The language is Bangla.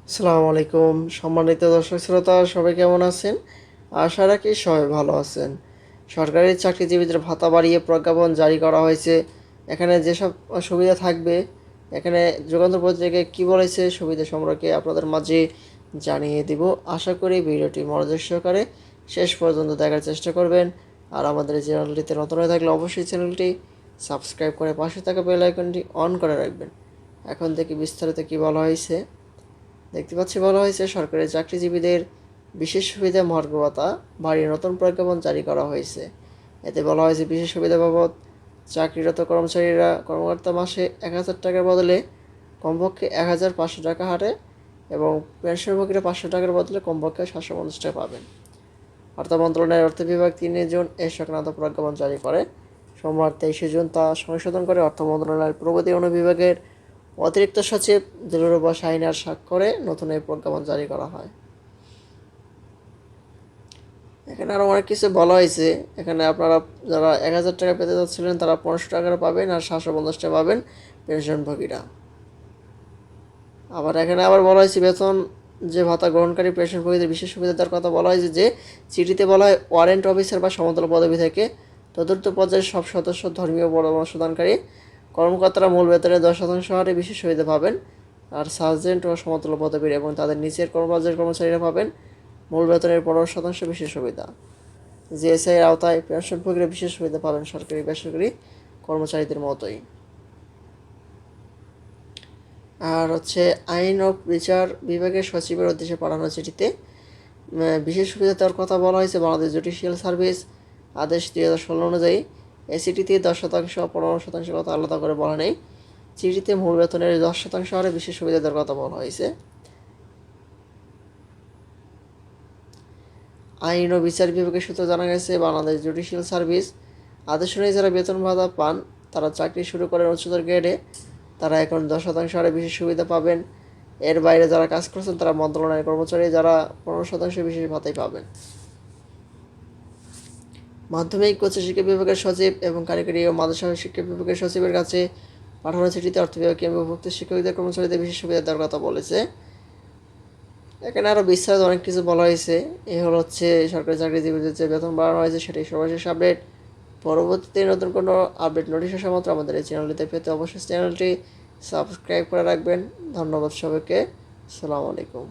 আসসালামু আলাইকুম সম্মানিত দর্শক শ্রোতা, সবাই কেমন আছেন? আশা রাখি সবাই ভালো আছেন। সরকারি চাকরিজীবীদের ভাতা বাড়িয়ে প্রজ্ঞাপন জারি করা হয়েছে। এখানে যেসব সুবিধা থাকবে, এখানে যুগান্তর পত্রিকায় কী বলেছে সুবিধা সম্পর্কে আপনাদের মাঝে জানিয়ে দিব। আশা করি ভিডিওটি মনোযোগ সহকারে শেষ পর্যন্ত দেখার চেষ্টা করবেন। আর আমাদের এই চ্যানেলটিতে নতুন হয়ে থাকলে অবশ্যই চ্যানেলটি সাবস্ক্রাইব করে পাশে থাকা বেল আইকনটি অন করে রাখবেন। এখন থেকে বিস্তারিত কী বলা হয়েছে দেখতে পাচ্ছি। বলা হয়েছে সরকারি চাকরিজীবীদের বিশেষ সুবিধা মহার্ঘ ভাতা বাড়িয়ে নতুন প্রজ্ঞাপন জারি করা হয়েছে। এতে বলা হয়েছে বিশেষ সুবিধা বাবদ চাকরিরত কর্মকর্তা মাসে ১,০০০ টাকার বদলে কমপক্ষে ১,৫০০ টাকা হারে এবং পেনশনভোগীরা ৫০০ টাকার বদলে কমপক্ষে ৭৫০ টাকা পাবেন। অর্থ মন্ত্রণালয়ের অর্থ বিভাগ ৩ জুন এ সংক্রান্ত প্রজ্ঞাপন জারি করে। সোমবার ২৩ জুন তা সংশোধন করে অর্থ মন্ত্রণালয়ের প্রগতি অনুবিভাগের অতিরিক্ত সচিব দিলরুবা শাহিনার স্বাক্ষরে নতুন এই প্রজ্ঞাপন জারি করা হয়। এখানে আরও অনেক কিছু বলা হয়েছে। এখানে আপনারা যারা ১,০০০ টাকা পেতে যাচ্ছিলেন তারা ৫০০ টাকা পাবেন আর ৭৫০ টাকা পাবেন পেনশনভোগীরা। এখানে বলা হয়েছে বেতন যে ভাতা গ্রহণকারী পেনশনভোগীদের বিশেষ সুবিধা দেওয়ার কথা বলা হয়েছে যে চিঠিতে বলা হয় ওয়ারেন্ট অফিসার বা সমতল পদবি থেকে চতুর্থ পর্যায়ের সব সদস্য ধর্মীয় পরামর্শদানকারী কর্মকর্তারা মূল বেতনের ১০% হারে বিশেষ সুবিধা পাবেন। আর সার্জেন্ট ও সমতুল্য পদবীর এবং তাদের নিচের পর্যায়ের কর্মচারীরা পাবেন মূল বেতনের ১৫% বিশেষ সুবিধা। জিএসআইয়ের আওতায় পেনশনভোগীরা বিশেষ সুবিধা পাবেন সরকারি বেসরকারি কর্মচারীদের মতোই। আর আইন ও বিচার বিভাগের সচিবের উদ্দেশ্যে পাঠানো চিঠিতে বিশেষ সুবিধা দেওয়ার কথা বলা হয়েছে। বাংলাদেশ জুডিশিয়াল সার্ভিস আদেশ ২০১৬ অনুযায়ী এই চিঠিতে ১০% ও ১৫% কথা আলাদা করে বলা নেই। চিঠিতে মূল বেতনের ১০% হারে বিশেষ সুবিধা দেওয়ার কথা বলা হয়েছে। আইন ও বিচার বিভাগের সূত্রে জানা গেছে বাংলাদেশ জুডিশিয়াল সার্ভিস আদেশ অনুযায়ী যারা বেতন ভাতা পান তারা চাকরি শুরু করেন উচ্চতর গ্রেডে, তারা এখন ১০% হারে বিশেষ সুবিধা পাবেন। এর বাইরে যারা কাজ করছেন তারা মন্ত্রণালয়ের কর্মচারী, যারা ১৫% বিশেষ ভাতাই পাবেন। মাধ্যমিক উচ্চ শিক্ষা বিভাগের সচিব এবং কারিগরি ও মাদ্রাসা শিক্ষা বিভাগের সচিবের কাছে পাঠানো চিঠিতে অর্থ বিভাগ কেন্দ্রভুক্ত শিক্ষকদের কর্মচারীদের বিশেষ সুবিধা দেওয়ার কথা বলেছে। এখানে আরও বিস্তারিত অনেক কিছু বলা হয়েছে। এই সরকারি চাকরিজীবীদের যে বেতন বাড়ানো হয়েছে সেটাই সর্বশেষ আপডেট। পরবর্তীতে নতুন কোনো আপডেট নোটিশ আসা মাত্র আমাদের এই চ্যানেলটিতে পেতে অবশ্যই চ্যানেলটি সাবস্ক্রাইব করে রাখবেন। ধন্যবাদ সবাইকে। আসসালামু আলাইকুম।